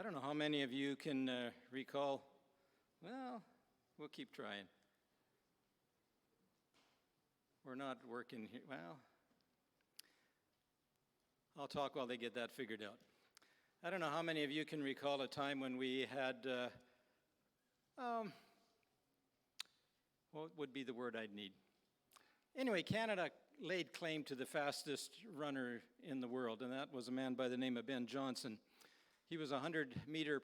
I don't know how many of you can recall. Well, we'll keep trying. We're not working here. Well, I'll talk while they get that figured out. I don't know how many of you can recall a time when we had, what would be the word I'd need? Anyway, Canada laid claim to the fastest runner in the world, and that was a man by the name of Ben Johnson. He was a 100-meter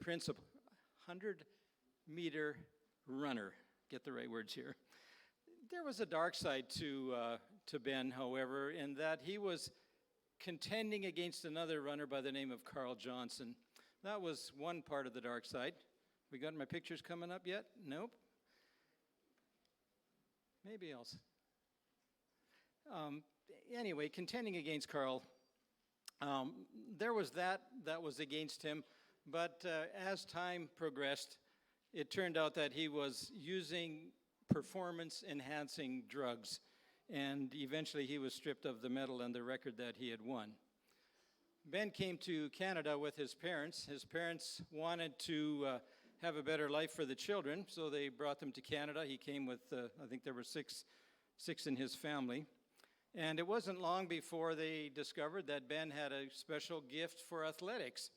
runner. Get the right words here. There was a dark side to Ben, however, in that he was contending against another runner by the name of Carl Johnson. That was one part of the dark side. We got my pictures coming up yet? Nope. Maybe else. Anyway, contending against Carl, there was that was against him, but as time progressed, it turned out that he was using performance-enhancing drugs, and eventually he was stripped of the medal and the record that he had won. Ben came to Canada with his parents. His parents wanted to have a better life for the children, so they brought them to Canada. He came with, I think there were six in his family. And it wasn't long before they discovered that Ben had a special gift for athletics.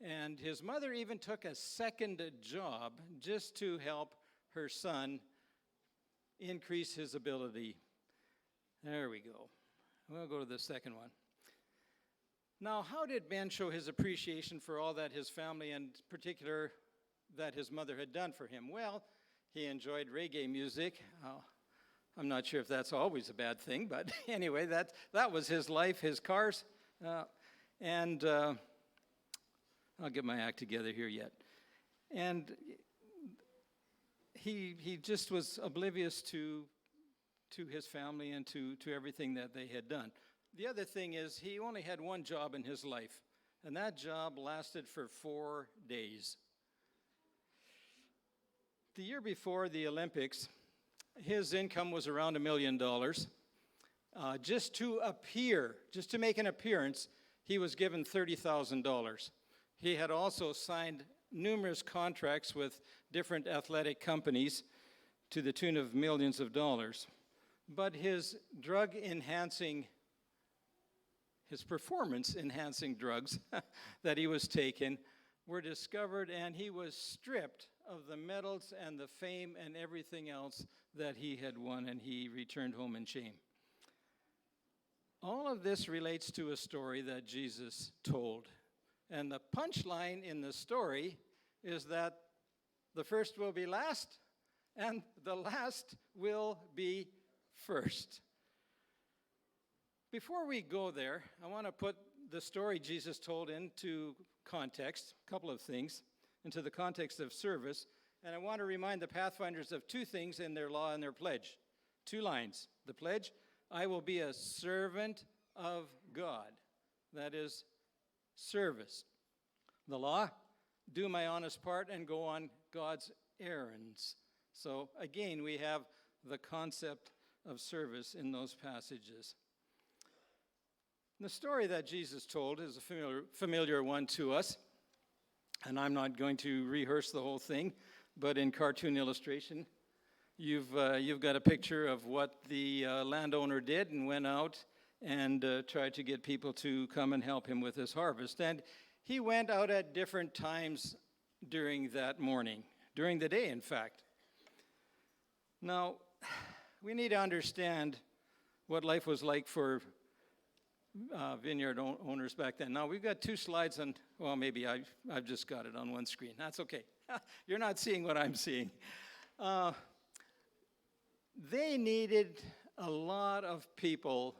And his mother even took a second job just to help her son increase his ability. There we go. We'll go to the second one. Now, how did Ben show his appreciation for all that his family, and in particular that his mother, had done for him? Well, he enjoyed reggae music. I'm not sure if that's always a bad thing, but anyway, that was his life, his cars. And I'll get my act together here yet. And he just was oblivious to his family and to everything that they had done. The other thing is he only had one job in his life, and that job lasted for 4 days. The year before the Olympics, his income was around $1 million. Just to make an appearance, he was given $30,000. He had also signed numerous contracts with different athletic companies to the tune of millions of dollars. But his performance-enhancing drugs that he was taking were discovered, and he was stripped of the medals and the fame and everything else that he had won, and he returned home in shame. All of this relates to a story that Jesus told. And the punchline in the story is that the first will be last, and the last will be first. Before we go there, I want to put the story Jesus told into context, a couple of things, into the context of service. And I want to remind the Pathfinders of two things in their law and their pledge. 2 lines. The pledge, I will be a servant of God. That is service. The law, do my honest part and go on God's errands. So again, we have the concept of service in those passages. The story that Jesus told is a familiar one to us, and I'm not going to rehearse the whole thing, but in cartoon illustration, you've got a picture of what the landowner did and went out and tried to get people to come and help him with his harvest. And he went out at different times during that morning, during the day, in fact. Now, we need to understand what life was like for vineyard owners back then. Now, we've got 2 slides on, well, maybe I've just got it on one screen. That's okay. You're not seeing what I'm seeing. They needed a lot of people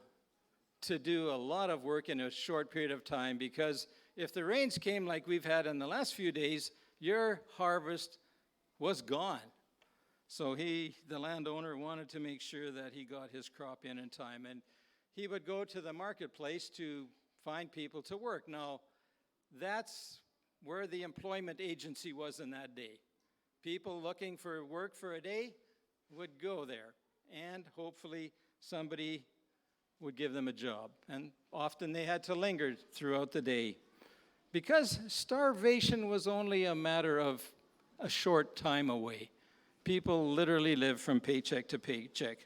to do a lot of work in a short period of time, because if the rains came like we've had in the last few days, your harvest was gone. So the landowner, wanted to make sure that he got his crop in time, and he would go to the marketplace to find people to work. Now, that's where the employment agency was in that day. People looking for work for a day would go there, and hopefully somebody would give them a job. And often they had to linger throughout the day because starvation was only a matter of a short time away. People literally lived from paycheck to paycheck.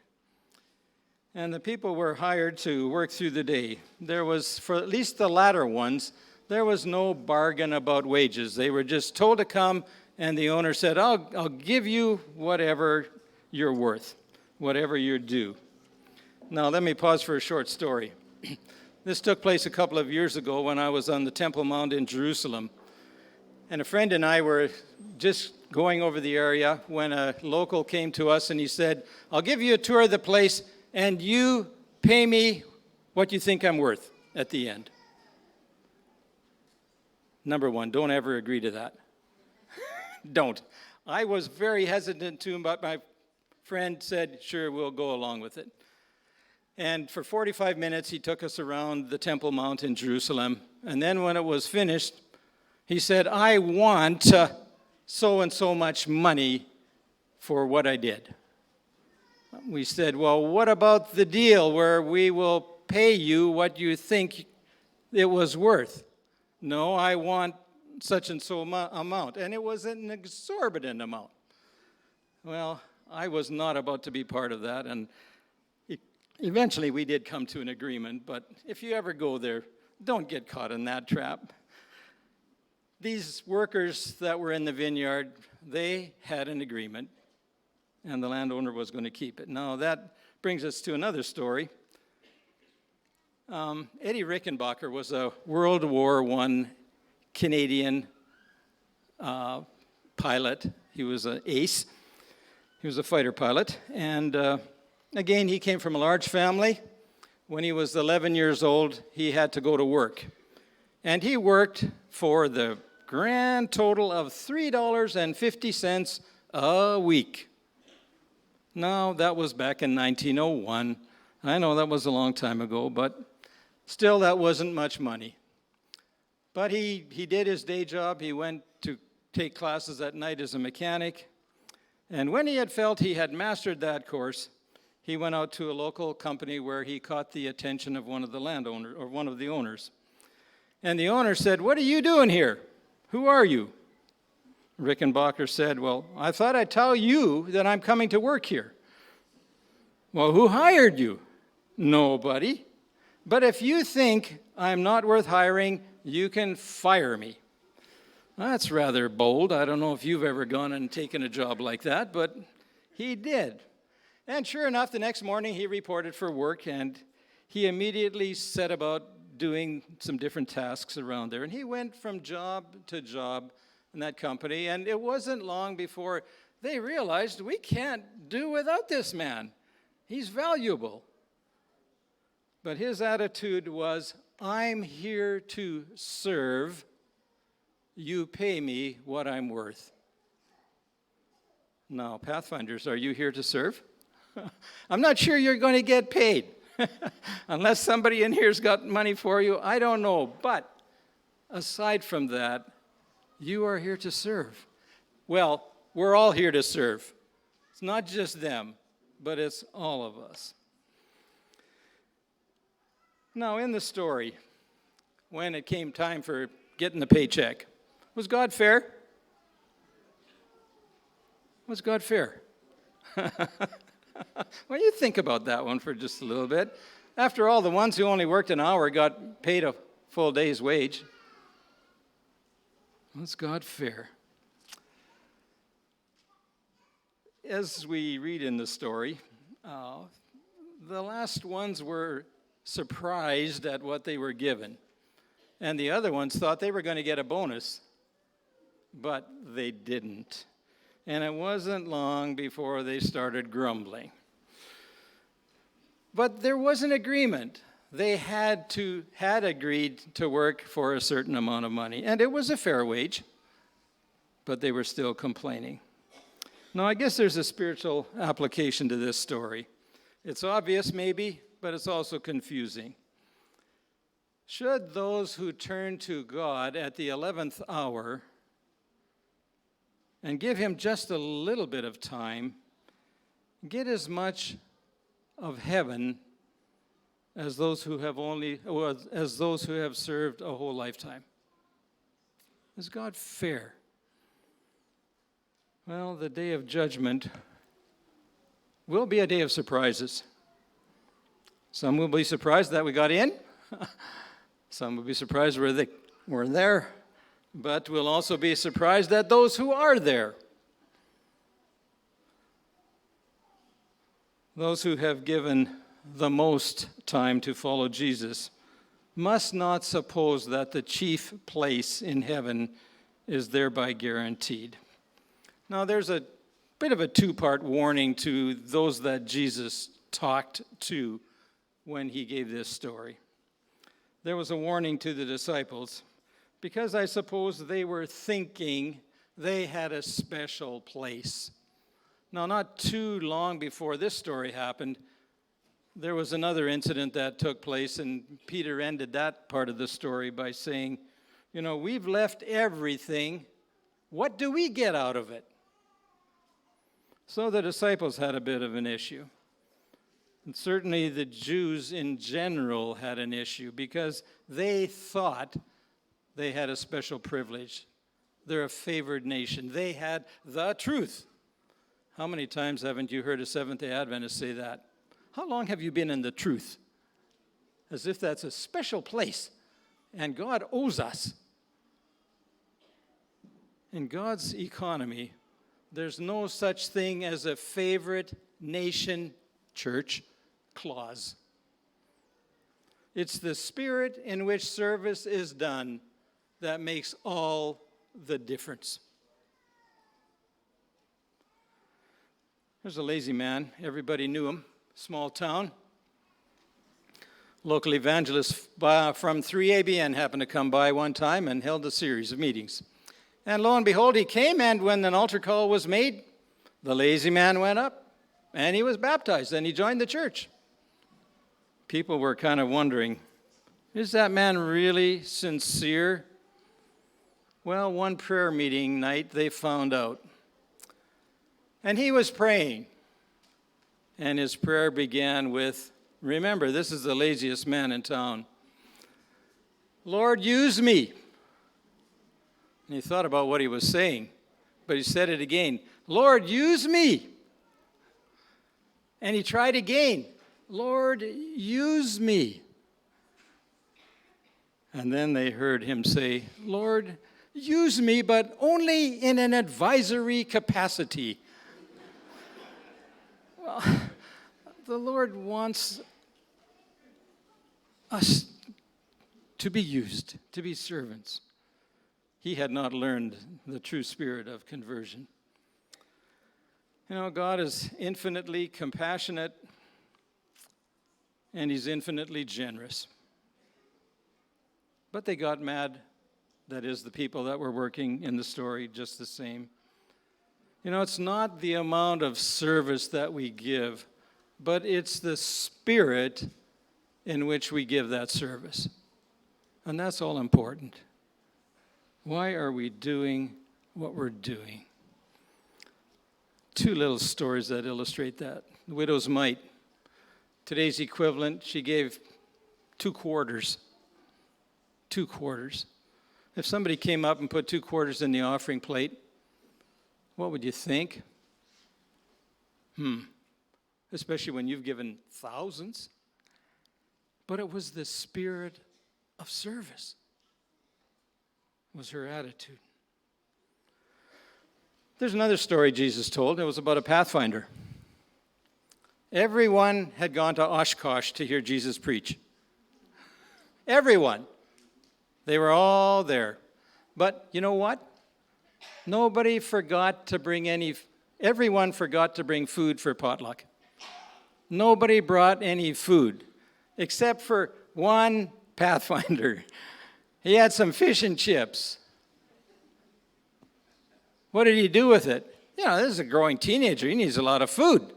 And the people were hired to work through the day. There was, for at least the latter ones, there was no bargain about wages. They were just told to come, and the owner said, I'll give you whatever you're worth, whatever you're due. Now, let me pause for a short story. This took place a couple of years ago when I was on the Temple Mount in Jerusalem. And a friend and I were just going over the area when a local came to us and he said, I'll give you a tour of the place and you pay me what you think I'm worth at the end. Number one, don't ever agree to that. Don't. I was very hesitant to, but my friend said, sure, we'll go along with it. And for 45 minutes, he took us around the Temple Mount in Jerusalem. And then when it was finished, he said, I want so and so much money for what I did. We said, well, what about the deal where we will pay you what you think it was worth? No, I want such and so amount. And it was an exorbitant amount. Well, I was not about to be part of that. And eventually we did come to an agreement. But if you ever go there, don't get caught in that trap. These workers that were in the vineyard, they had an agreement, and the landowner was going to keep it. Now, that brings us to another story. Eddie Rickenbacker was a World War I Canadian pilot. He was an ace. He was a fighter pilot. And again, he came from a large family. When he was 11 years old, he had to go to work. And he worked for the grand total of $3.50 a week. Now, that was back in 1901. I know that was a long time ago, but still, that wasn't much money. But he did his day job. He went to take classes at night as a mechanic. And when he had felt he had mastered that course, he went out to a local company where he caught the attention of one of the landowners, or one of the owners. And the owner said, "What are you doing here? Who are you?" Rickenbacker said, "Well, I thought I'd tell you that I'm coming to work here." "Well, who hired you?" "Nobody. But if you think I'm not worth hiring, you can fire me." That's rather bold. I don't know if you've ever gone and taken a job like that, but he did. And sure enough, the next morning he reported for work, and he immediately set about doing some different tasks around there. And he went from job to job in that company, and it wasn't long before they realized, we can't do without this man. He's valuable. But his attitude was, I'm here to serve. You pay me what I'm worth. Now, Pathfinders, are you here to serve? I'm not sure you're going to get paid. Unless somebody in here's got money for you, I don't know. But aside from that, you are here to serve. Well, we're all here to serve. It's not just them, but it's all of us. Now, in the story, when it came time for getting the paycheck, was God fair? Was God fair? Well, you think about that one for just a little bit. After all, the ones who only worked an hour got paid a full day's wage. Was God fair? As we read in the story, the last ones were surprised at what they were given. And the other ones thought they were going to get a bonus, but they didn't. And it wasn't long before they started grumbling. But there was an agreement. They had agreed to work for a certain amount of money, and it was a fair wage, but they were still complaining. Now, I guess there's a spiritual application to this story. It's obvious, maybe, but it's also confusing. Should those who turn to God at the 11th hour and give him just a little bit of time, get as much of heaven as those who have served a whole lifetime? Is God fair? Well, the day of judgment will be a day of surprises. Some will be surprised that we got in. Some will be surprised we're there. But we'll also be surprised at those who are there. Those who have given the most time to follow Jesus must not suppose that the chief place in heaven is thereby guaranteed. Now, there's a bit of a two-part warning to those that Jesus talked to when he gave this story. There was a warning to the disciples because I suppose they were thinking they had a special place. Now, not too long before this story happened, there was another incident that took place, and Peter ended that part of the story by saying, we've left everything. What do we get out of it? So the disciples had a bit of an issue. And certainly the Jews in general had an issue because they thought they had a special privilege. They're a favored nation. They had the truth. How many times haven't you heard a Seventh-day Adventist say that? How long have you been in the truth? As if that's a special place, and God owes us. In God's economy, there's no such thing as a favorite nation church clause. It's the spirit in which service is done that makes all the difference. There's a lazy man. Everybody knew him. Small town. Local evangelist from 3ABN happened to come by one time and held a series of meetings. And lo and behold, he came, and when an altar call was made, the lazy man went up, and he was baptized, and he joined the church. People were kind of wondering, is that man really sincere? Well, one prayer meeting night, they found out. And he was praying. And his prayer began with, remember, this is the laziest man in town. Lord, use me. And he thought about what he was saying, but he said it again. Lord, use me. And he tried again. Lord, use me. And then they heard him say, Lord, use me, but only in an advisory capacity. Well, the Lord wants us to be used, to be servants. He had not learned the true spirit of conversion. God is infinitely compassionate, and he's infinitely generous. But they got mad, that is, the people that were working in the story, just the same. It's not the amount of service that we give, but it's the spirit in which we give that service. And that's all important. Why are we doing what we're doing? Two little stories that illustrate that. The widow's mite. Today's equivalent, she gave 2 quarters. 2 quarters. If somebody came up and put 2 quarters in the offering plate, what would you think? Especially when you've given thousands. But it was the spirit of service. Was her attitude. There's another story Jesus told. It was about a pathfinder. Everyone had gone to Oshkosh to hear Jesus preach. Everyone. They were all there. But you know what? Nobody forgot to bring everyone forgot to bring food for potluck. Nobody brought any food, except for one pathfinder. He had some fish and chips. What did he do with it? This is a growing teenager. He needs a lot of food.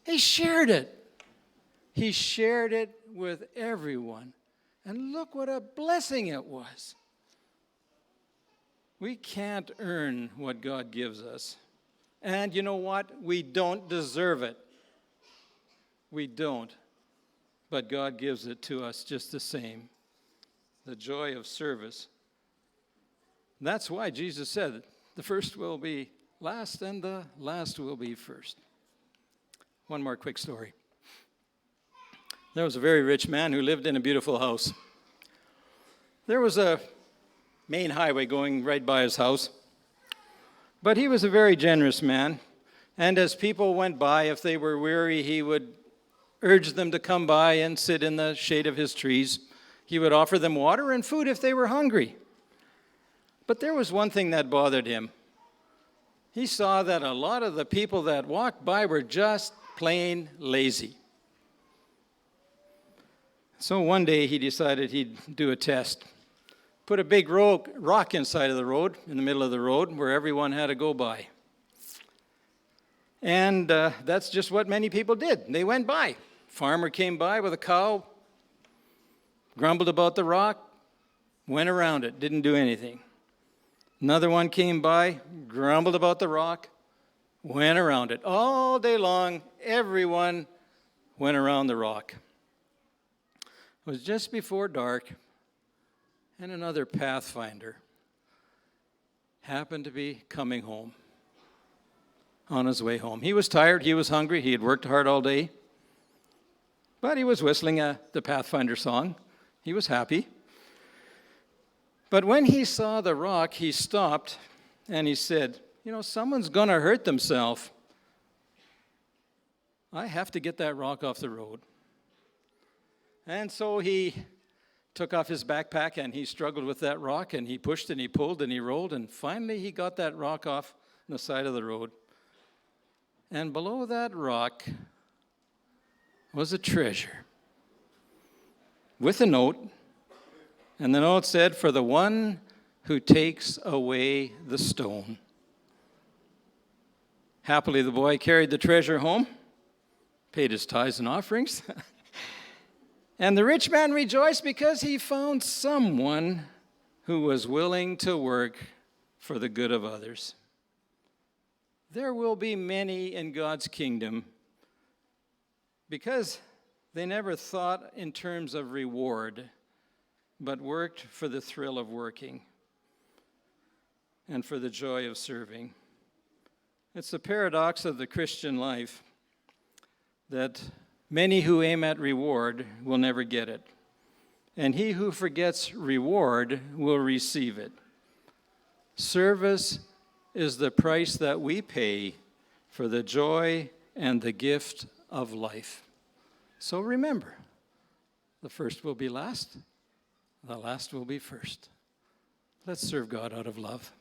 He shared it. He shared it with everyone. And look what a blessing it was. We can't earn what God gives us. And you know what? We don't deserve it. We don't. But God gives it to us just the same. The joy of service That's why Jesus said, the first will be last and the last will be first. One more quick story. There was a very rich man who lived in a beautiful house. There was a main highway going right by his house. But he was a very generous man. And as people went by, if they were weary, he would urge them to come by and sit in the shade of his trees. He would offer them water and food if they were hungry. But there was one thing that bothered him. He saw that a lot of the people that walked by were just plain lazy. So one day he decided he'd do a test. Put a big rock inside of the road, in the middle of the road, where everyone had to go by. And that's just what many people did. They went by. Farmer came by with a cow, grumbled about the rock, went around it, didn't do anything. Another one came by, grumbled about the rock, went around it. All day long, everyone went around the rock. It was just before dark, and another pathfinder happened to be coming home, on his way home. He was tired, he was hungry, he had worked hard all day, but he was whistling the pathfinder song. He was happy. But when he saw the rock, he stopped and he said, someone's going to hurt themselves. I have to get that rock off the road. And so he took off his backpack and he struggled with that rock and he pushed and he pulled and he rolled and finally he got that rock off the side of the road. And below that rock was a treasure with a note. And the note said, "For the one who takes away the stone." Happily, the boy carried the treasure home, paid his tithes and offerings. And the rich man rejoiced because he found someone who was willing to work for the good of others. There will be many in God's kingdom because they never thought in terms of reward, but worked for the thrill of working and for the joy of serving. It's the paradox of the Christian life that many who aim at reward will never get it, and he who forgets reward will receive it. Service is the price that we pay for the joy and the gift of life. So remember, the first will be last, the last will be first. Let's serve God out of love.